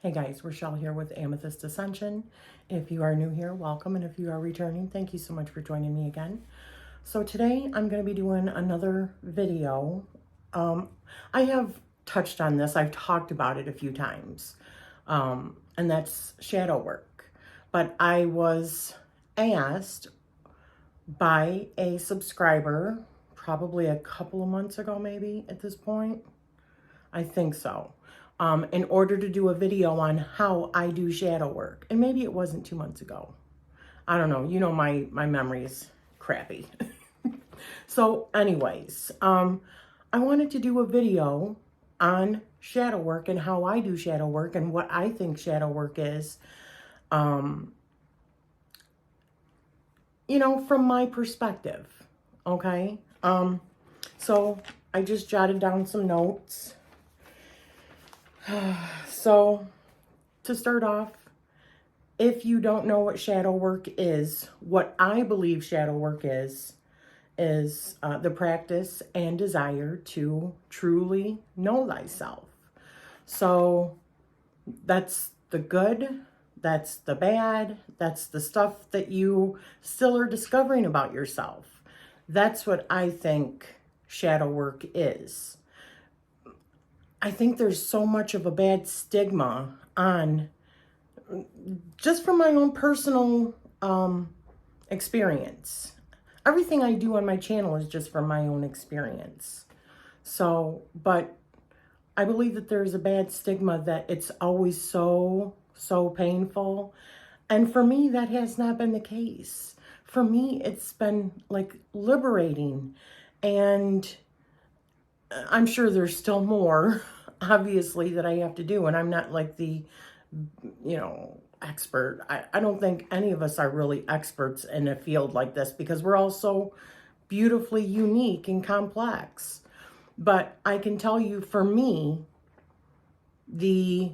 Hey guys, Rochelle here with Amethyst Ascension. If you are new here, welcome. And if you are returning, thank you so much for joining me again. So today I'm going to be doing another video. I have touched on this. I've talked about it a few times. And that's shadow work. But I was asked by a subscriber probably a couple of months ago, maybe at this point. I think so. In order to do a video on how I do shadow work. And maybe it wasn't 2 months ago. I don't know. You know, my memory is crappy. So anyways, I wanted to do a video on shadow work and how I do shadow work and what I think shadow work is. You know, from my perspective. Okay. So I just jotted down some notes. So, to start off, if you don't know what shadow work is, what I believe shadow work is the practice and desire to truly know thyself. So, that's the good, that's the bad, that's the stuff that you still are discovering about yourself. That's what I think shadow work is. I think there's so much of a bad stigma on, just from my own personal experience. Everything I do on my channel is just from my own experience. So, but I believe that there's a bad stigma that it's always so painful. And for me, that has not been the case. For me, it's been like liberating. And I'm sure there's still more, obviously, that I have to do. And I'm not like the, expert. I don't think any of us are really experts in a field like this because we're all so beautifully unique and complex. But I can tell you, for me, the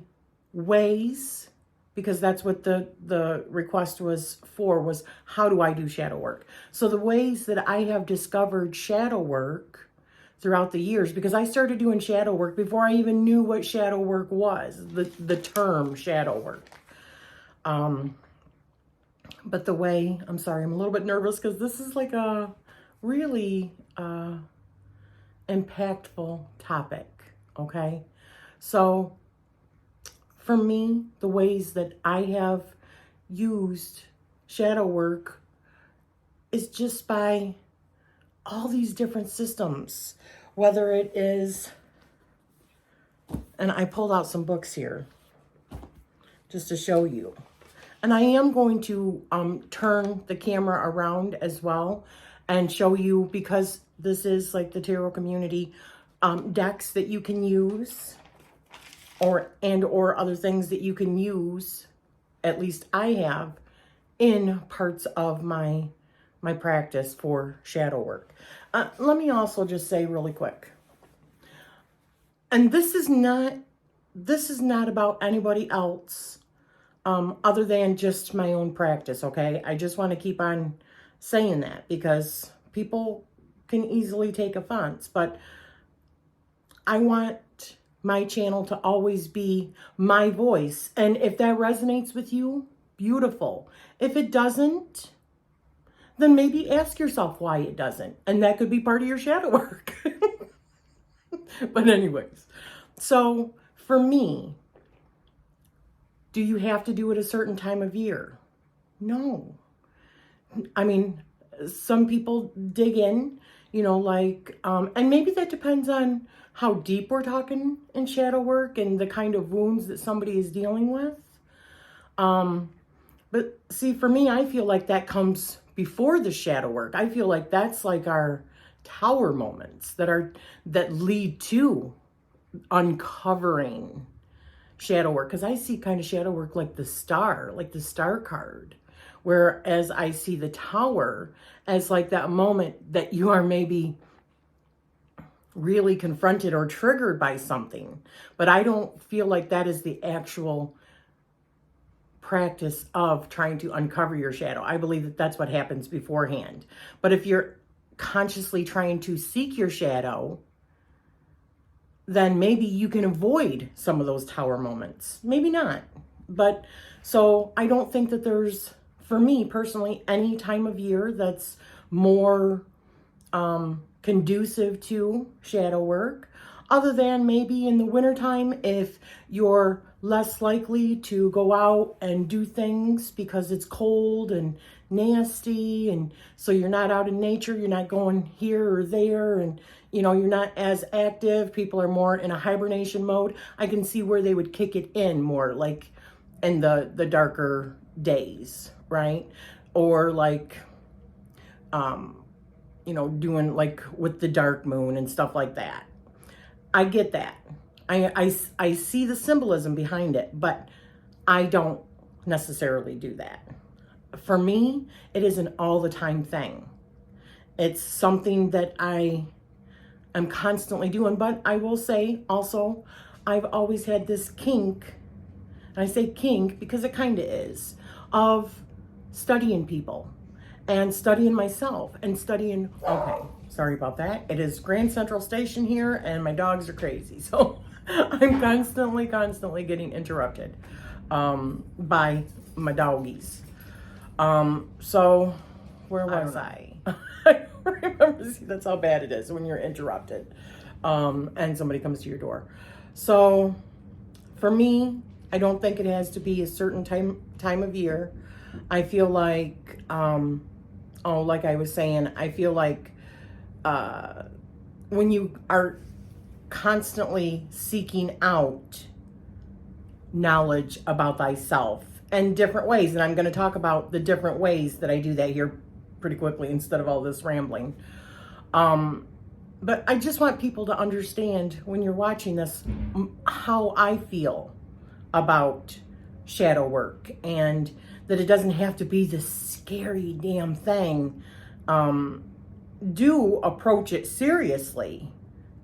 ways, because that's what the request was for, was how do I do shadow work? So the ways that I have discovered shadow work throughout the years, because I started doing shadow work before I even knew what shadow work was, the term shadow work. But the way, I'm sorry, I'm a little bit nervous because this is like a really impactful topic, okay? So for me, the ways that I have used shadow work is just by all these different systems, whether it is, and I pulled out some books here just to show you. And I am going to turn the camera around as well and show you, because this is like the tarot community, decks that you can use or other things that you can use, at least I have, in parts of my practice for shadow work. Let me also just say really quick, and this is not about anybody else other than just my own practice, okay? I just want to keep on saying that because people can easily take offense, but I want my channel to always be my voice. And if that resonates with you, beautiful. If it doesn't, then maybe ask yourself why it doesn't. And that could be part of your shadow work. But anyways, so for me, do you have to do it a certain time of year? No. I mean, some people dig in, and maybe that depends on how deep we're talking in shadow work and the kind of wounds that somebody is dealing with. But see, for me, I feel like that comes before the shadow work. I feel like that's like our tower moments that lead to uncovering shadow work. Because I see kind of shadow work like the star card. Whereas I see the tower as like that moment that you are maybe really confronted or triggered by something. But I don't feel like that is the actual practice of trying to uncover your shadow. I believe that that's what happens beforehand. But if you're consciously trying to seek your shadow, then maybe you can avoid some of those tower moments. Maybe not. But so I don't think that there's, for me personally, any time of year that's more conducive to shadow work, other than maybe in the wintertime if you're less likely to go out and do things because it's cold and nasty, and so you're not out in nature, you're not going here or there, and you know, you're not as active, people are more in a hibernation mode. I can see where they would kick it in more like in the darker days, right? Or like you know, doing like with the dark moon and stuff like that. I get that. I see the symbolism behind it, but I don't necessarily do that. For me, it is an all the time thing. It's something that I am constantly doing, but I will say also, I've always had this kink, and I say kink because it kind of is, of studying people and studying myself and studying, okay, sorry about that. It is Grand Central Station here and my dogs are crazy. So I'm constantly getting interrupted by my doggies. So where was I? I remember, see, that's how bad it is when you're interrupted and somebody comes to your door. So for me, I don't think it has to be a certain time of year. I feel like, like I was saying, I feel like when you are constantly seeking out knowledge about thyself in different ways, and I'm going to talk about the different ways that I do that here pretty quickly instead of all this rambling. But I just want people to understand when you're watching this how I feel about shadow work, and that it doesn't have to be this scary damn thing. Do approach it seriously,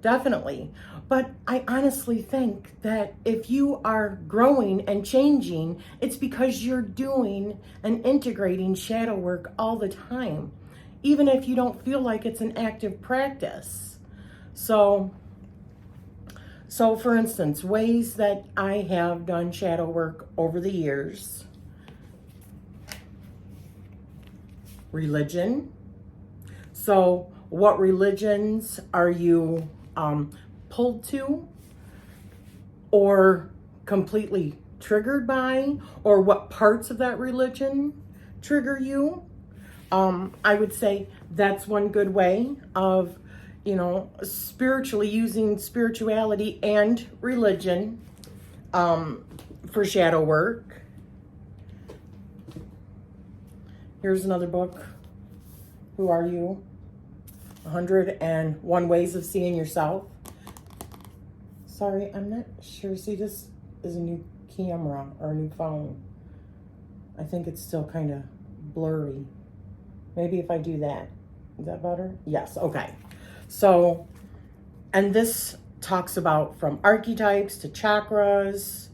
definitely. But I honestly think that if you are growing and changing, it's because you're doing and integrating shadow work all the time, even if you don't feel like it's an active practice. So for instance, ways that I have done shadow work over the years: religion. So what religions are you pulled to or completely triggered by, or what parts of that religion trigger you? I would say that's one good way of, you know, spiritually using spirituality and religion for shadow work. Here's another book. Who Are You? 101 Ways of Seeing Yourself. Sorry, I'm not sure. See, this is a new camera or a new phone. I think it's still kind of blurry. Maybe if I do that. Is that better? Yes, okay. So, and this talks about from archetypes to chakras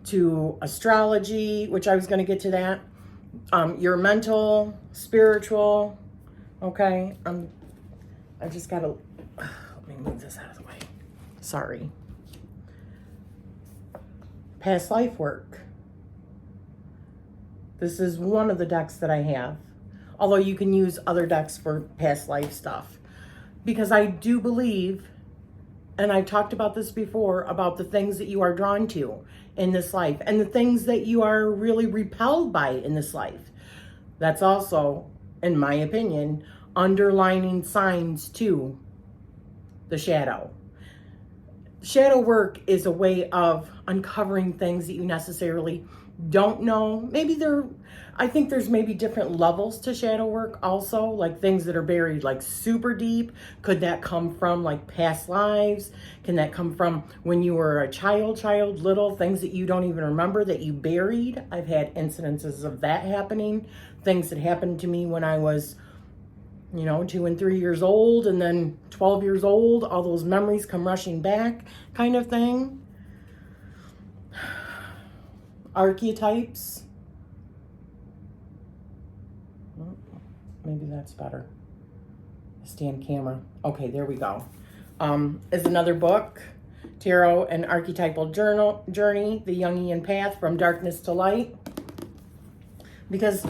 to astrology, which I was going to get to that. Your mental, spiritual. Okay, I just gotta, let me move this out of the way. Sorry. Past life work. This is one of the decks that I have, although you can use other decks for past life stuff, because I do believe, and I've talked about this before, about the things that you are drawn to in this life and the things that you are really repelled by in this life. That's also, in my opinion, underlining signs to the shadow. Shadow work is a way of uncovering things that you necessarily don't know. I think there's maybe different levels to shadow work also, like things that are buried like super deep. Could that come from like past lives? Can that come from when you were a child, little, things that you don't even remember that you buried? I've had incidences of that happening. Things that happened to me when I was, 2 and 3 years old, and then 12 years old, all those memories come rushing back, kind of thing. Archetypes. Maybe that's better. Stand camera. Okay, there we go. Is another book. Tarot and Archetypal Journey, the Jungian Path from Darkness to Light. Because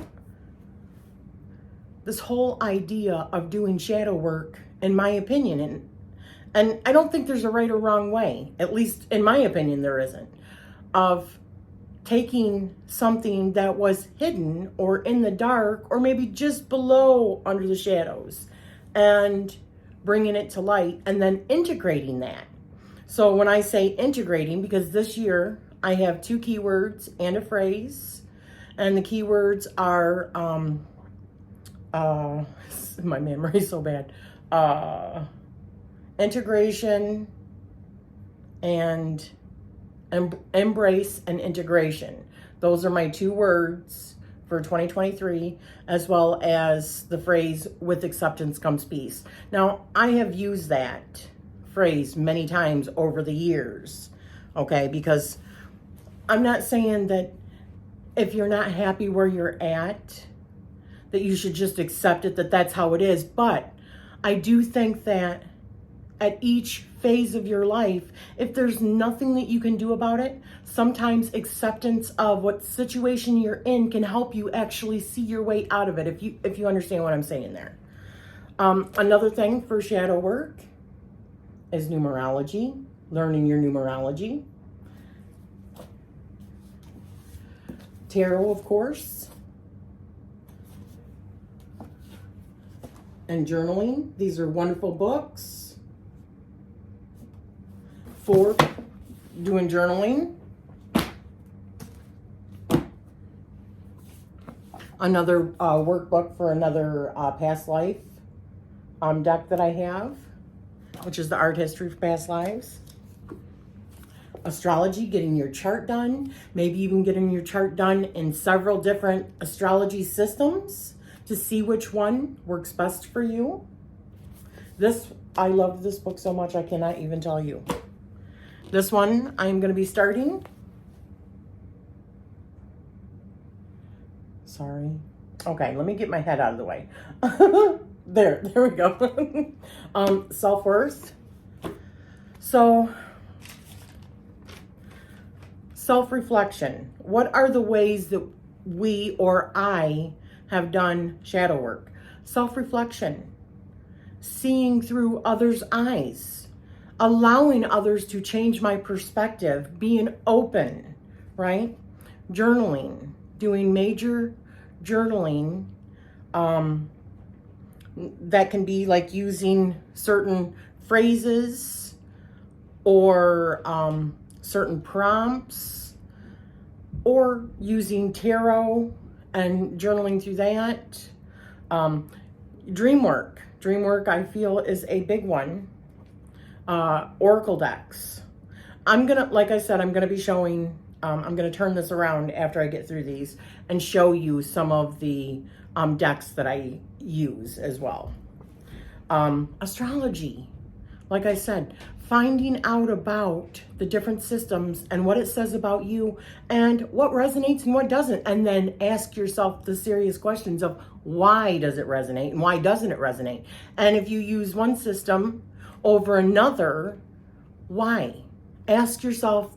this whole idea of doing shadow work, in my opinion, and I don't think there's a right or wrong way, at least in my opinion there isn't, of taking something that was hidden or in the dark or maybe just below under the shadows and bringing it to light and then integrating that. So when I say integrating, because this year I have 2 keywords and a phrase, and the keywords are, my memory's so bad, integration and embrace and integration. Those are my 2 words for 2023, as well as the phrase, with acceptance comes peace. Now, I have used that phrase many times over the years, okay? Because I'm not saying that if you're not happy where you're at, that you should just accept it, that that's how it is. But I do think that at each phase of your life, if there's nothing that you can do about it, sometimes acceptance of what situation you're in can help you actually see your way out of it, if you understand what I'm saying there. Another thing for shadow work is numerology, learning your numerology. Tarot, of course. And journaling. These are wonderful books for doing journaling. Another workbook for another past life deck that I have, which is the art history for past lives. Astrology, getting your chart done, maybe even getting your chart done in several different astrology systems to see which one works best for you. I love this book so much I cannot even tell you. This one I'm going to be starting. Sorry. Okay, let me get my head out of the way. There we go. Self-worth. So, self-reflection. What are the ways that we or I have done shadow work? Self-reflection. Seeing through others' eyes. Allowing others to change my perspective. Being open, right? Journaling. Doing major journaling. That can be like using certain phrases or certain prompts, or using tarot and journaling through that. Dream work. Dream work, I feel, is a big one. Oracle decks. Like I said, I'm gonna be showing, I'm gonna turn this around after I get through these and show you some of the decks that I use as well. Astrology. Like I said, finding out about the different systems and what it says about you and what resonates and what doesn't. And then ask yourself the serious questions of why does it resonate and why doesn't it resonate? And if you use one system over another, why? Ask yourself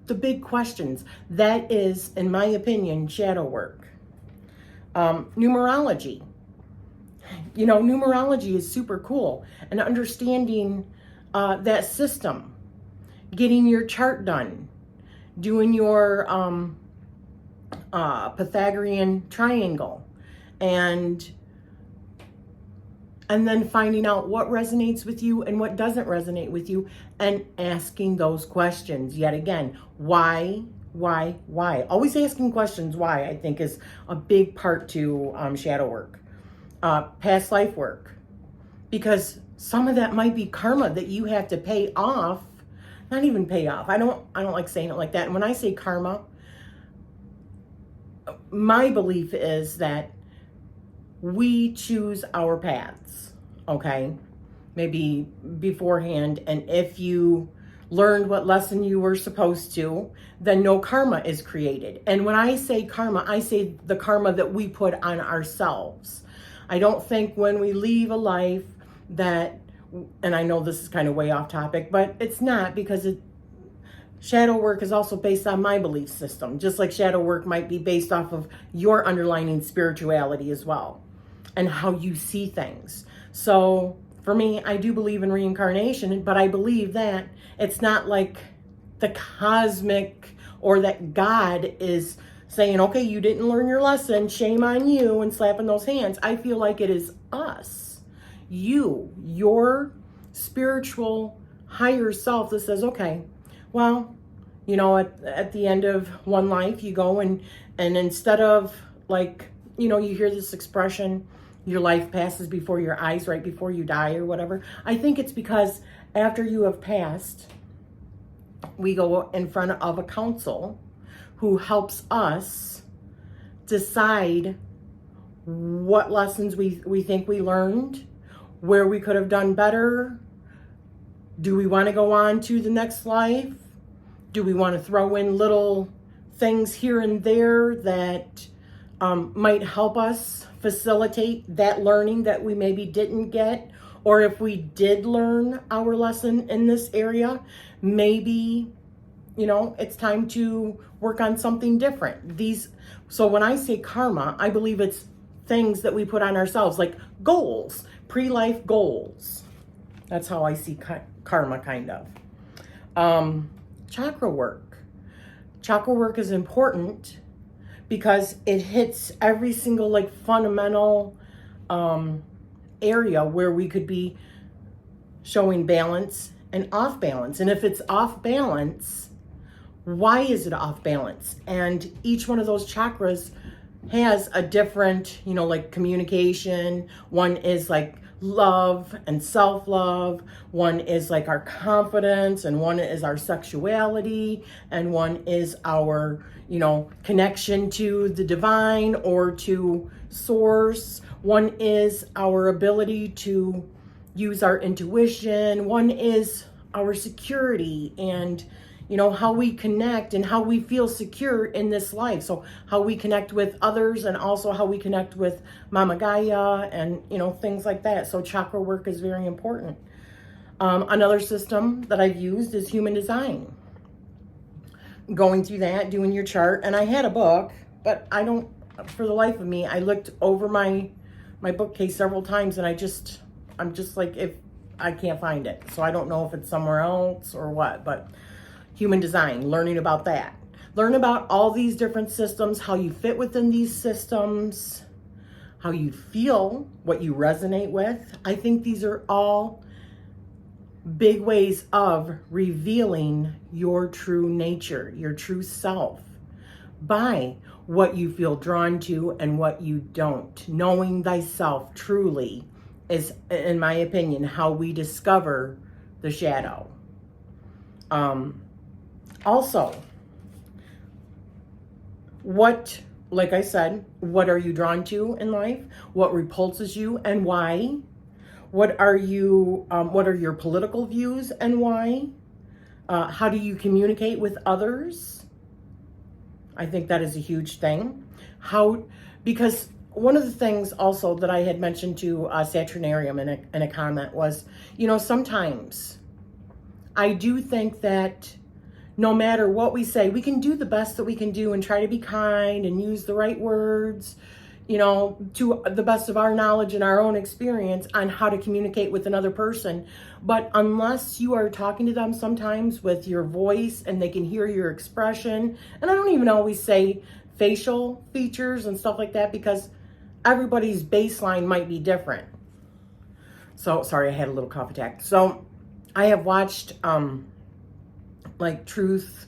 the big questions. That is, in my opinion, shadow work. Numerology. You know, numerology is super cool. And understanding that system, getting your chart done, doing your Pythagorean triangle, and then finding out what resonates with you and what doesn't resonate with you, and asking those questions yet again. Why? Always asking questions why, I think, is a big part to shadow work. Past life work. Because some of that might be karma that you have to pay off. Not even pay off. I don't like saying it like that. And when I say karma, my belief is that we choose our paths, okay? Maybe beforehand, and if you learned what lesson you were supposed to, then no karma is created. And when I say karma, I say the karma that we put on ourselves. I don't think when we leave a life that and I know this is kind of way off topic, but it's not, because shadow work is also based on my belief system, just like shadow work might be based off of your underlying spirituality as well, and how you see things. So for me, I do believe in reincarnation, but I believe that it's not like the cosmic, or that God is saying, okay, you didn't learn your lesson, shame on you, and slapping those hands. I feel like it is us, your spiritual higher self that says, okay, well, you know, at the end of one life, you go and instead of, like, you know, you hear this expression, your life passes before your eyes right before you die or whatever. I think it's because after you have passed, we go in front of a council who helps us decide what lessons we think we learned, where we could have done better. Do we want to go on to the next life? Do we want to throw in little things here and there that might help us facilitate that learning that we maybe didn't get? Or if we did learn our lesson in this area, maybe, you know, it's time to work on something different. So when I say karma, I believe it's things that we put on ourselves, like goals, pre-life goals. That's how I see karma, kind of. Chakra work. Chakra work is important because it hits every single, like, fundamental area where we could be showing balance and off balance. And if it's off balance, why is it off balance? And each one of those chakras has a different, you know, like communication. One is like love and self-love. One is like our confidence, and one is our sexuality, and one is our, you know, connection to the divine or to source. One is our ability to use our intuition. One is our security and, you know, how we connect and how we feel secure in this life. So how we connect with others, and also how we connect with Mama Gaia, and, you know, things like that. So chakra work is very important. Another system that I've used is human design. Going through that, doing your chart. And I had a book, but I don't, for the life of me, I looked over my bookcase several times, and I'm just like, if I can't find it. So I don't know if it's somewhere else or what, but human design, learning about that. Learn about all these different systems, how you fit within these systems, how you feel, what you resonate with. I think these are all big ways of revealing your true nature, your true self, by what you feel drawn to and what you don't. Knowing thyself truly is, in my opinion, how we discover the shadow. Also, like I said, what are you drawn to in life? What repulses you and why? What are your political views and why? How do you communicate with others? I think that is a huge thing. Because one of the things also that I had mentioned to Saturnarium in a comment was, you know, sometimes I do think that no matter what we say, we can do the best that we can do and try to be kind and use the right words, you know, to the best of our knowledge and our own experience on how to communicate with another person. But unless you are talking to them sometimes with your voice and they can hear your expression, and I don't even always say facial features and stuff like that, because everybody's baseline might be different. So, sorry, I had a little cough attack. So I have watched like truth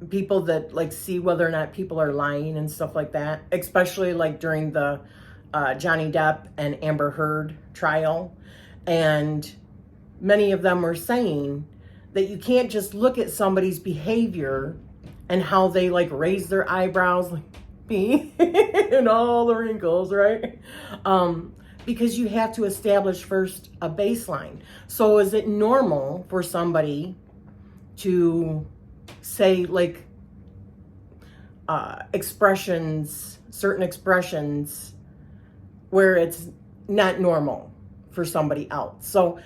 people that like see whether or not people are lying and stuff like that, especially like during the Johnny Depp and Amber Heard trial. And many of them were saying that you can't just look at somebody's behavior and how they like raise their eyebrows like me and all the wrinkles, right? Because you have to establish first a baseline. So is it normal for somebody to say like certain expressions where it's not normal for somebody else. So,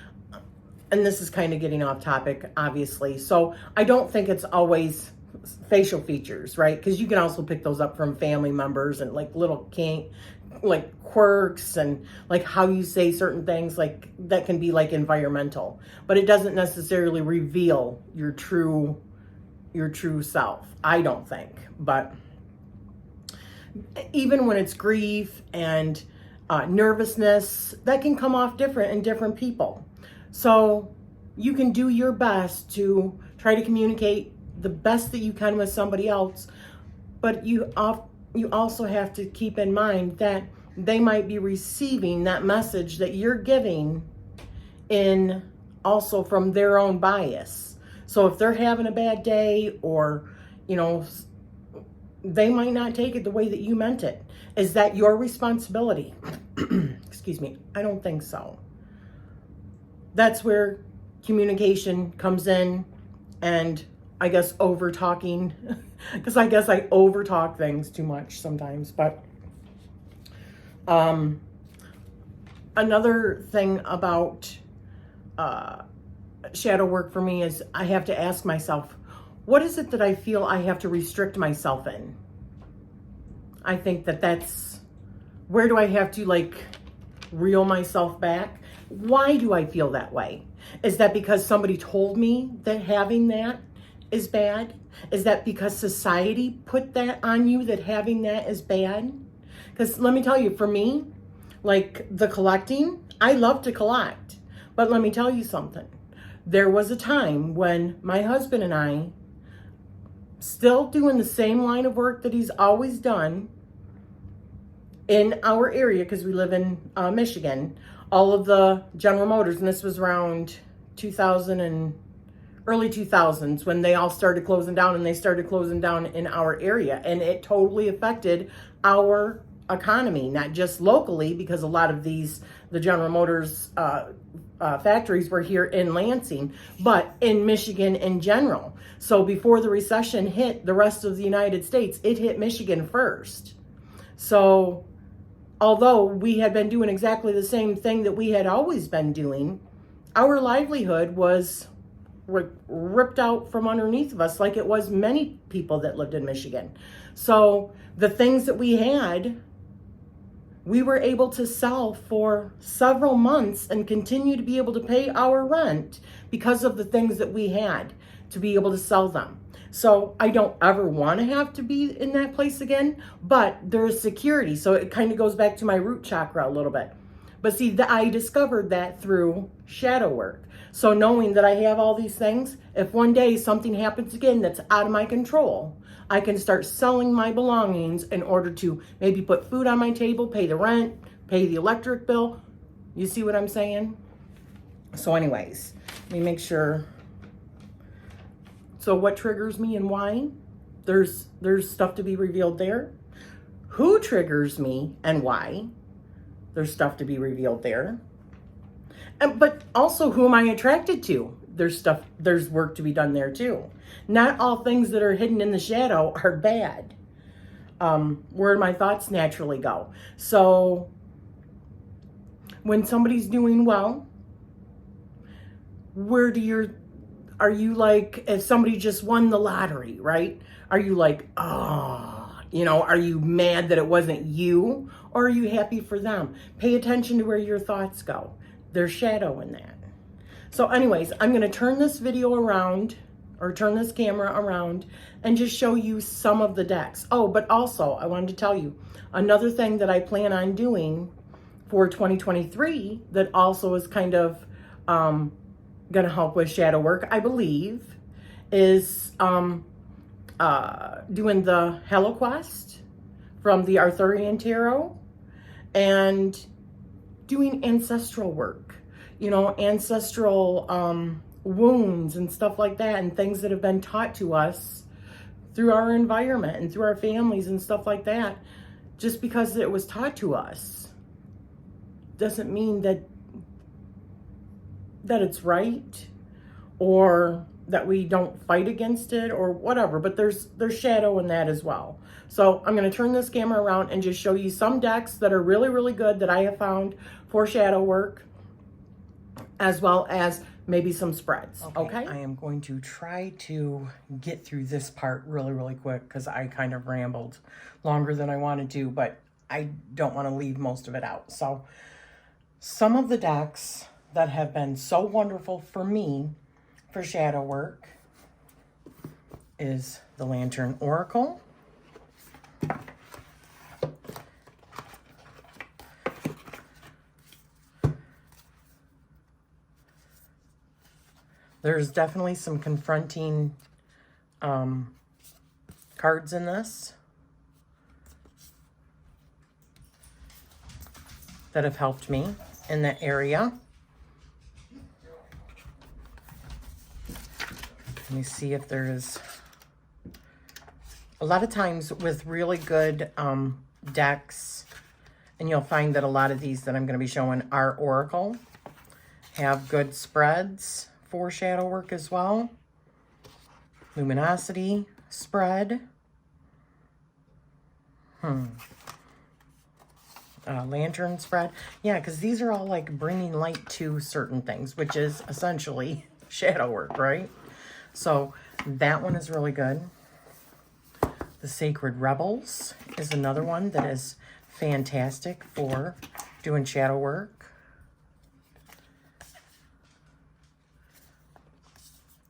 and this is kind of getting off topic, obviously. So I don't think it's always facial features, right? Because you can also pick those up from family members and like little like quirks and like how you say certain things, like that can be like environmental, but it doesn't necessarily reveal your true self, I don't think. But even when it's grief and nervousness, that can come off different in different people. So you can do your best to try to communicate the best that you can with somebody else, but you also have to keep in mind that they might be receiving that message that you're giving in also from their own bias. So if they're having a bad day, or, you know, they might not take it the way that you meant it. Is that your responsibility? Excuse me. I don't think so. That's where communication comes in, and I guess over talking, because I guess I over talk things too much sometimes. But another thing about shadow work for me is I have to ask myself, what is it that I feel I have to restrict myself in? I think that's, where do I have to like reel myself back? Why do I feel that way? Is that because somebody told me that having that is bad? Is that because society put that on you, that having that is bad? Because let me tell you, for me, like the collecting, I love to collect. But let me tell you something. There was a time when my husband and I, still doing the same line of work that he's always done in our area, because we live in Michigan, all of the General Motors, and this was around 2000 and early 2000s when they all started closing down, and they started closing down in our area, and it totally affected our economy, not just locally, because a lot of the General Motors factories were here in Lansing, but in Michigan in general. So before the recession hit the rest of the United States, it hit Michigan first. So although we had been doing exactly the same thing that we had always been doing, our livelihood was ripped out from underneath of us, like it was many people that lived in Michigan. So the things that we had, we were able to sell for several months and continue to be able to pay our rent because of the things that we had to be able to sell them. So I don't ever want to have to be in that place again, but there's security. So it kind of goes back to my root chakra a little bit. But see, I discovered that through shadow work. So knowing that I have all these things, if one day something happens again that's out of my control, I can start selling my belongings in order to maybe put food on my table, pay the rent, pay the electric bill. You see what I'm saying? So anyways, let me make sure. So what triggers me and why? There's stuff to be revealed there. Who triggers me and why? There's stuff to be revealed there. But also, who am I attracted to? There's work to be done there too. Not all things that are hidden in the shadow are bad. Where my thoughts naturally go. So when somebody's doing well, are you like, if somebody just won the lottery, right? Are you like, oh, are you mad that it wasn't you? Or are you happy for them? Pay attention to where your thoughts go. There's shadow in that. So anyways, I'm going to turn this video around, or turn this camera around, and just show you some of the decks. Oh, but also I wanted to tell you another thing that I plan on doing for 2023 that also is kind of going to help with shadow work, I believe, is doing the HeloQuest from the Arthurian Tarot, and doing ancestral work, ancestral wounds and stuff like that, and things that have been taught to us through our environment and through our families and stuff like that. Just because it was taught to us doesn't mean that it's right, or that we don't fight against it or whatever, but there's shadow in that as well. So I'm going to turn this camera around and just show you some decks that are really, really good that I have found for shadow work. as well as maybe some spreads. Okay. I am going to try to get through this part really, really quick because I kind of rambled longer than I wanted to, but I don't want to leave most of it out. So some of the decks that have been so wonderful for me for shadow work is the Lantern Oracle. There's definitely some confronting cards in this that have helped me in that area. Let me see if there's a lot of times with really good decks, and you'll find that a lot of these that I'm going to be showing are Oracle, have good spreads for shadow work as well. Luminosity spread. Lantern spread. Yeah, because these are all like bringing light to certain things, which is essentially shadow work, right? So that one is really good. The Sacred Rebels is another one that is fantastic for doing shadow work.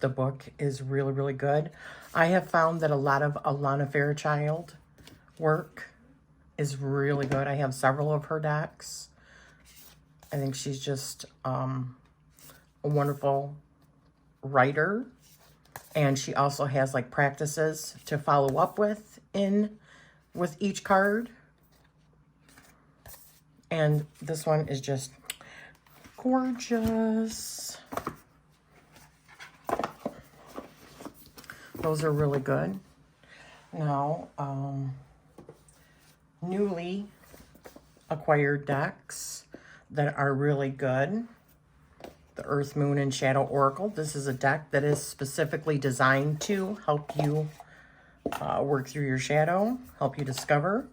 The book is really, really good. I have found that a lot of Alana Fairchild work is really good. I have several of her decks. I think she's just a wonderful writer. And she also has like practices to follow up with each card. And this one is just gorgeous. Those are really good. Now, newly acquired decks that are really good. The Earth, Moon, and Shadow Oracle. This is a deck that is specifically designed to help you work through your shadow, help you discover.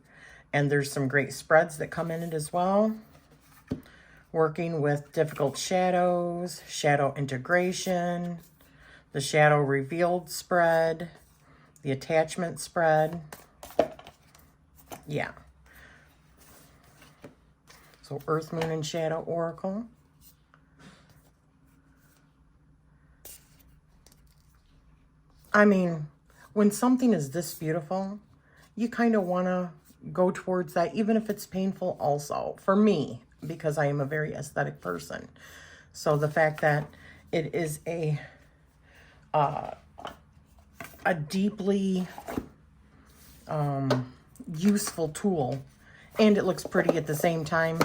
And there's some great spreads that come in it as well. Working with difficult shadows, shadow integration, the shadow revealed spread, the attachment spread. Yeah. So Earth, Moon, and Shadow Oracle. I mean, when something is this beautiful, you kind of want to go towards that, even if it's painful also, for me, because I am a very aesthetic person. So the fact that it is a deeply useful tool, and it looks pretty at the same time,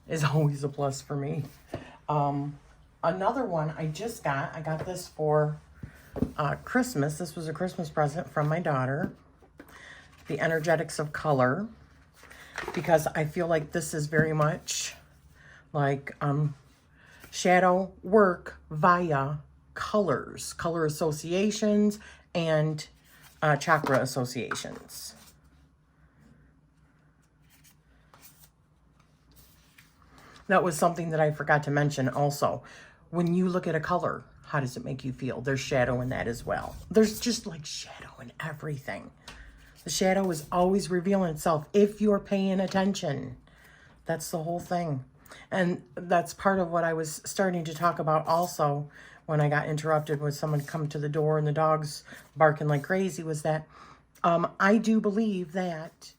is always a plus for me. Another one I got this for Christmas. This was a Christmas present from my daughter. The Energetics of Color, because I feel like this is very much like shadow work via colors, color associations, and chakra associations. That was something that I forgot to mention also. When you look at a color, how does it make you feel? There's shadow in that as well. There's just like shadow in everything. The shadow is always revealing itself if you're paying attention. That's the whole thing. And that's part of what I was starting to talk about also when I got interrupted with someone come to the door and the dogs barking like crazy, was that I do believe that,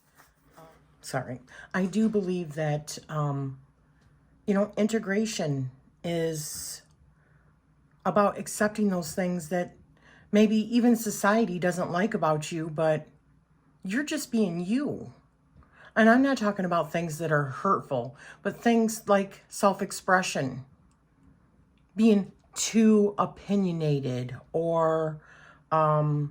you know, integration is about accepting those things that maybe even society doesn't like about you, but you're just being you. And I'm not talking about things that are hurtful, but things like self-expression, being too opinionated, or, you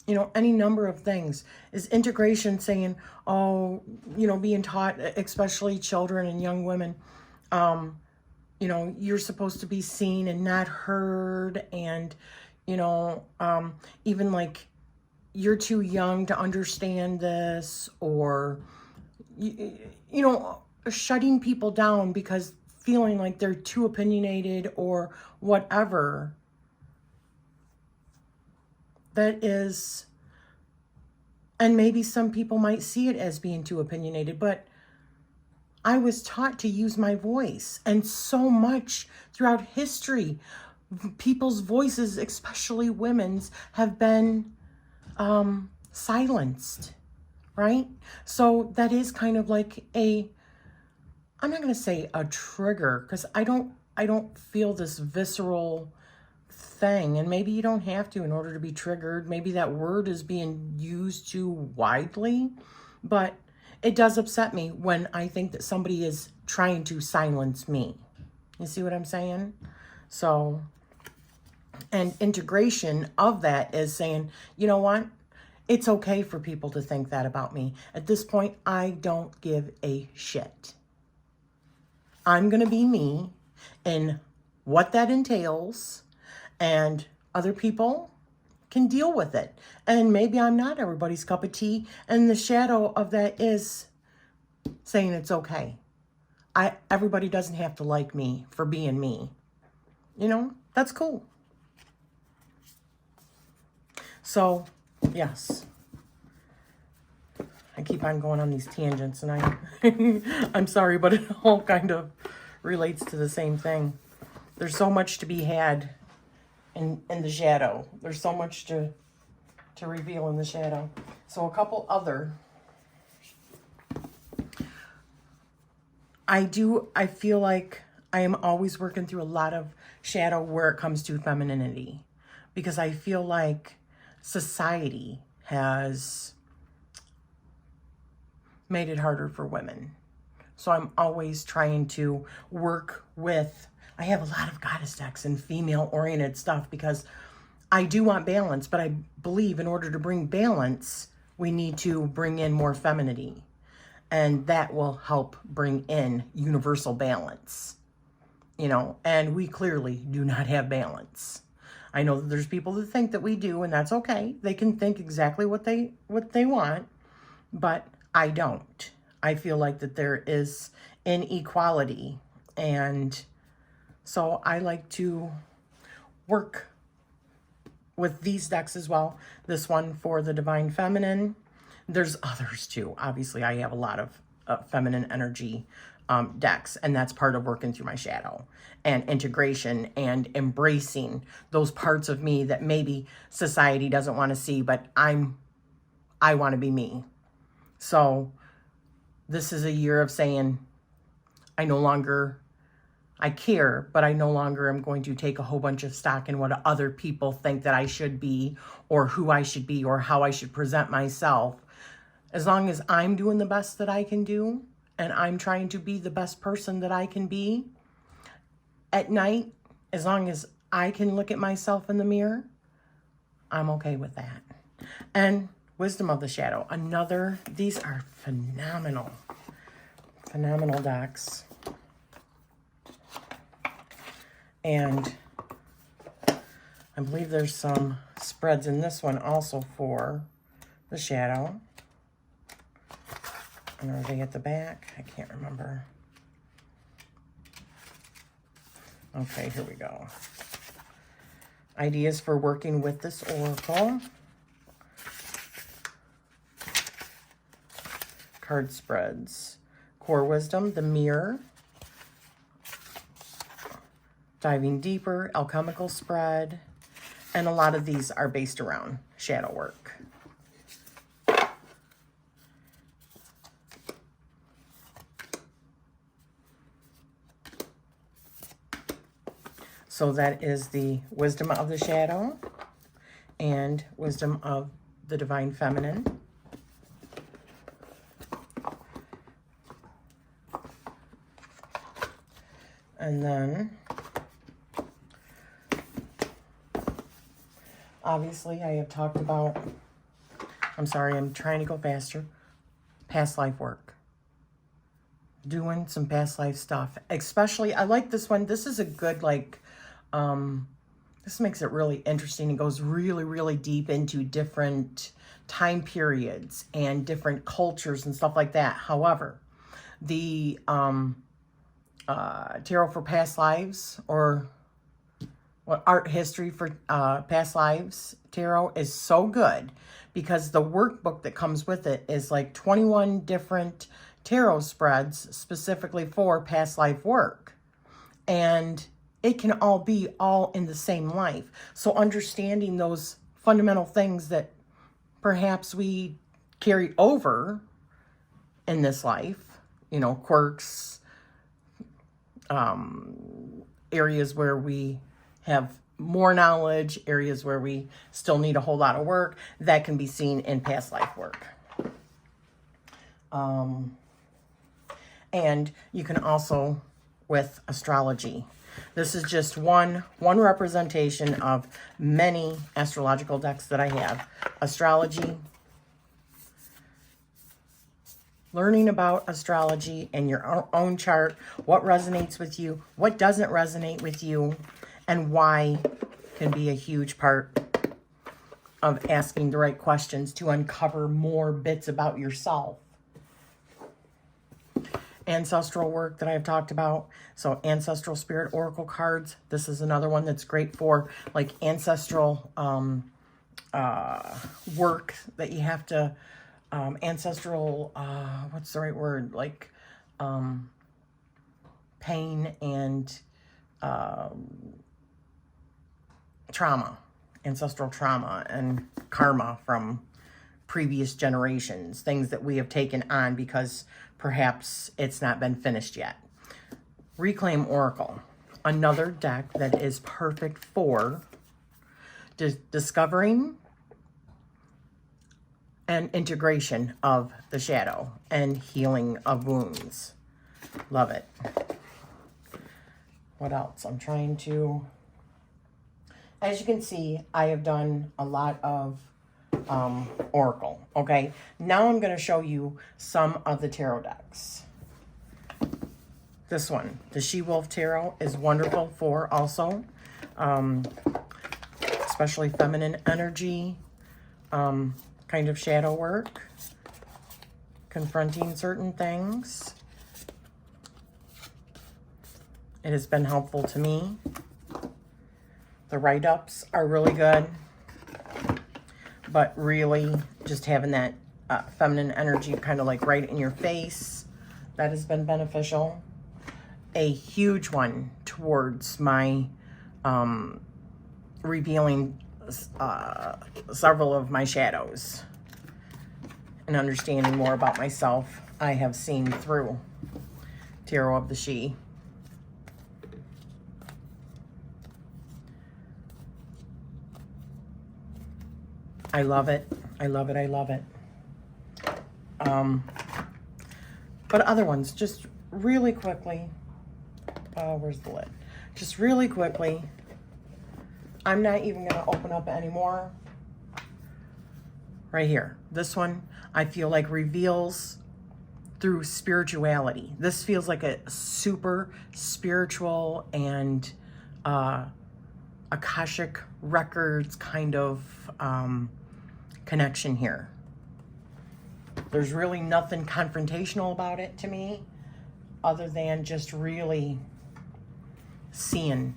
know, any number of things. Is integration saying, oh, you know, being taught, especially children and young women, you know, you're supposed to be seen and not heard, and, you know, even like you're too young to understand this, or, you know, shutting people down because feeling like they're too opinionated or whatever, that is, and maybe some people might see it as being too opinionated, but I was taught to use my voice. And so much throughout history, people's voices, especially women's, have been silenced, right? So that is kind of like I'm not going to say a trigger, because I don't feel this visceral thing. And maybe you don't have to in order to be triggered. Maybe that word is being used too widely, but it does upset me when I think that somebody is trying to silence me. You see what I'm saying? So, and integration of that is saying, you know what? It's okay for people to think that about me. At this point, I don't give a shit. I'm going to be me and what that entails, and other people can deal with it. And maybe I'm not everybody's cup of tea, and the shadow of that is saying it's okay. Everybody doesn't have to like me for being me. You know, that's cool. So, yes. I keep on going on these tangents, and I'm sorry, but it all kind of relates to the same thing. There's so much to be had in the shadow. There's so much to reveal in the shadow. So a couple other. I feel like I am always working through a lot of shadow where it comes to femininity, because I feel like society has made it harder for women. So I'm always trying to work with, I have a lot of goddess decks and female oriented stuff because I do want balance, but I believe in order to bring balance, we need to bring in more femininity, and that will help bring in universal balance, you know, and we clearly do not have balance. I know that there's people that think that we do, and that's okay. They can think exactly what they want, but I don't. I feel like that there is inequality, and so I like to work with these decks as well. This one for the Divine Feminine. There's others too. Obviously, I have a lot of feminine energy decks, and that's part of working through my shadow and integration and embracing those parts of me that maybe society doesn't want to see, but I want to be me. So this is a year of saying, I care, but I no longer am going to take a whole bunch of stock in what other people think that I should be, or who I should be, or how I should present myself. As long as I'm doing the best that I can do, and I'm trying to be the best person that I can be at night, as long as I can look at myself in the mirror, I'm okay with that. And Wisdom of the Shadow, these are phenomenal decks. And I believe there's some spreads in this one also for the shadow. And are they at the back? I can't remember. Okay, here we go. Ideas for working with this oracle. Card spreads. Core Wisdom, the Mirror. Diving Deeper, Alchemical Spread. And a lot of these are based around shadow work. So that is the Wisdom of the Shadow and Wisdom of the Divine Feminine. And then, obviously, I have talked about, I'm sorry, I'm trying to go faster, past life work. Doing some past life stuff. Especially, I like this one. This is a good, this makes it really interesting. It goes really, really deep into different time periods and different cultures and stuff like that. However, the tarot for past lives, or what, art history for past lives tarot is so good because the workbook that comes with it is like 21 different tarot spreads specifically for past life work. And it can all be all in the same life. So understanding those fundamental things that perhaps we carry over in this life, you know, quirks, areas where we have more knowledge, areas where we still need a whole lot of work, that can be seen in past life work. And you can also with astrology. This is just one representation of many astrological decks that I have. Astrology, learning about astrology and your own chart, what resonates with you, what doesn't resonate with you, and why can be a huge part of asking the right questions to uncover more bits about yourself. Ancestral work that I've talked about. So ancestral spirit oracle cards. This is another one that's great for like ancestral work that you have to, ancestral, what's the right word? Like pain and trauma, ancestral trauma and karma from previous generations, things that we have taken on because perhaps it's not been finished yet. Reclaim Oracle, another deck that is perfect for discovering and integration of the shadow and healing of wounds. Love it. What else? I'm trying to, as you can see, I have done a lot of Oracle. Okay, now I'm going to show you some of the tarot decks. This one, the She-Wolf Tarot, is wonderful for also, especially feminine energy, kind of shadow work, confronting certain things. It has been helpful to me. The write-ups are really good. But really, just having that feminine energy kind of like right in your face, that has been beneficial. A huge one towards my revealing several of my shadows and understanding more about myself. I have seen through Tarot of the She. I love it. I love it. I love it. But other ones, just really quickly. Where's the lid? Just really quickly. I'm not even going to open up anymore. Right here. This one, I feel like reveals through spirituality. This feels like a super spiritual and Akashic Records kind of connection here. There's really nothing confrontational about it to me other than just really seeing.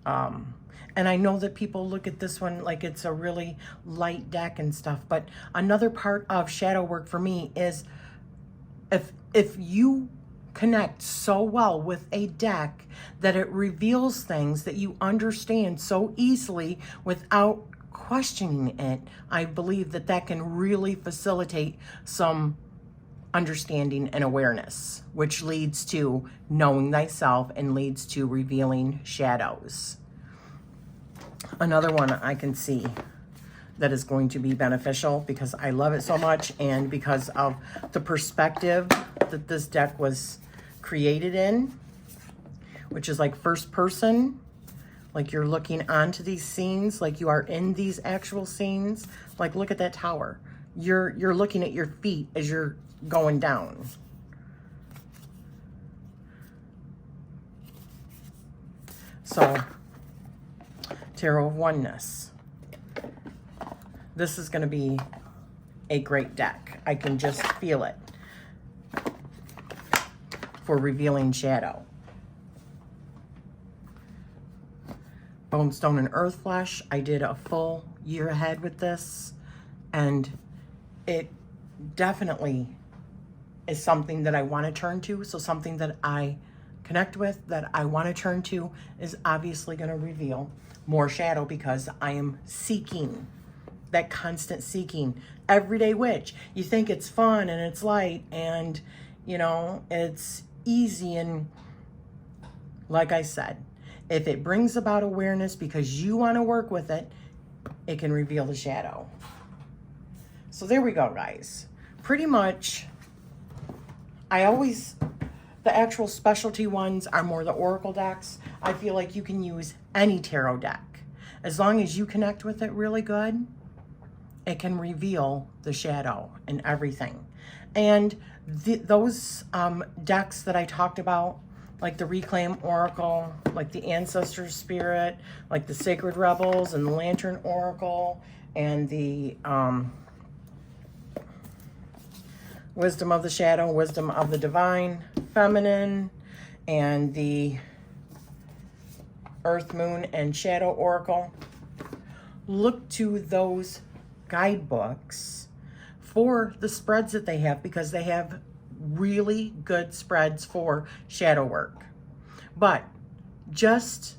And I know that people look at this one like it's a really light deck and stuff, but another part of shadow work for me is if you connect so well with a deck that it reveals things that you understand so easily without questioning it, I believe that that can really facilitate some understanding and awareness, which leads to knowing thyself and leads to revealing shadows. Another one I can see that is going to be beneficial because I love it so much and because of the perspective that this deck was created in, which is like first person, like you're looking onto these scenes, like you are in these actual scenes. Like look at that tower. You're looking at your feet as you're going down. So, Tarot of Oneness. This is going to be a great deck. I can just feel it. for revealing shadow. Bone, Stone, and Earth Flesh. I did a full year ahead with this, and it definitely is something that I want to turn to. So something that I connect with, that I want to turn to, is obviously going to reveal more shadow, because I am seeking, that constant seeking. Everyday witch. You think it's fun and it's light and, you know, it's easy, and like I said, if it brings about awareness because you want to work with it, it can reveal the shadow. So there we go, guys. Pretty much, the actual specialty ones are more the oracle decks. I feel like you can use any tarot deck. As long as you connect with it really good, it can reveal the shadow and everything. And those decks that I talked about, like the Reclaim Oracle, like the Ancestor Spirit, like the Sacred Rebels and the Lantern Oracle, and the Wisdom of the Shadow, Wisdom of the Divine Feminine, and the Earth, Moon, and Shadow Oracle. Look to those guidebooks for the spreads that they have, because they have really good spreads for shadow work. But just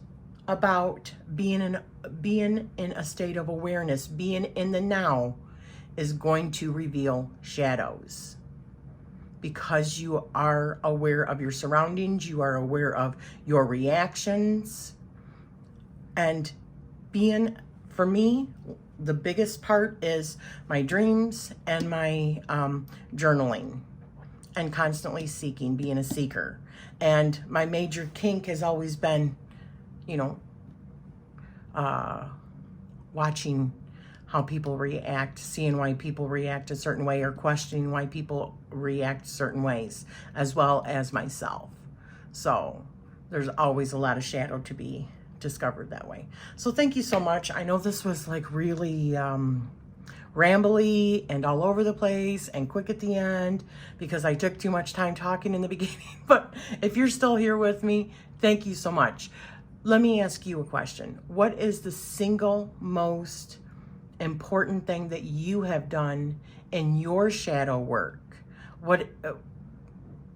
about being in a state of awareness, being in the now, is going to reveal shadows, because you are aware of your surroundings, you are aware of your reactions. And for me, the biggest part is my dreams and my journaling, and constantly seeking, being a seeker. And my major kink has always been, you know, watching how people react, seeing why people react a certain way, or questioning why people react certain ways, as well as myself. So there's always a lot of shadow to be discovered that way. So thank you so much. I know this was like really rambly and all over the place and quick at the end, because I took too much time talking in the beginning. But if you're still here with me, thank you so much. Let me ask you a question. What is the single most important thing that you have done in your shadow work? What,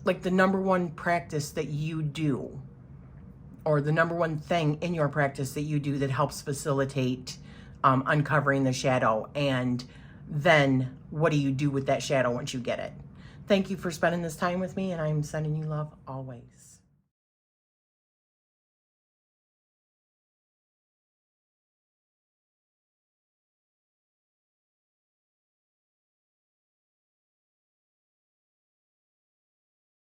like the number one practice that you do, or the number one thing in your practice that you do that helps facilitate uncovering the shadow? And then what do you do with that shadow once you get it? Thank you for spending this time with me, and I'm sending you love always.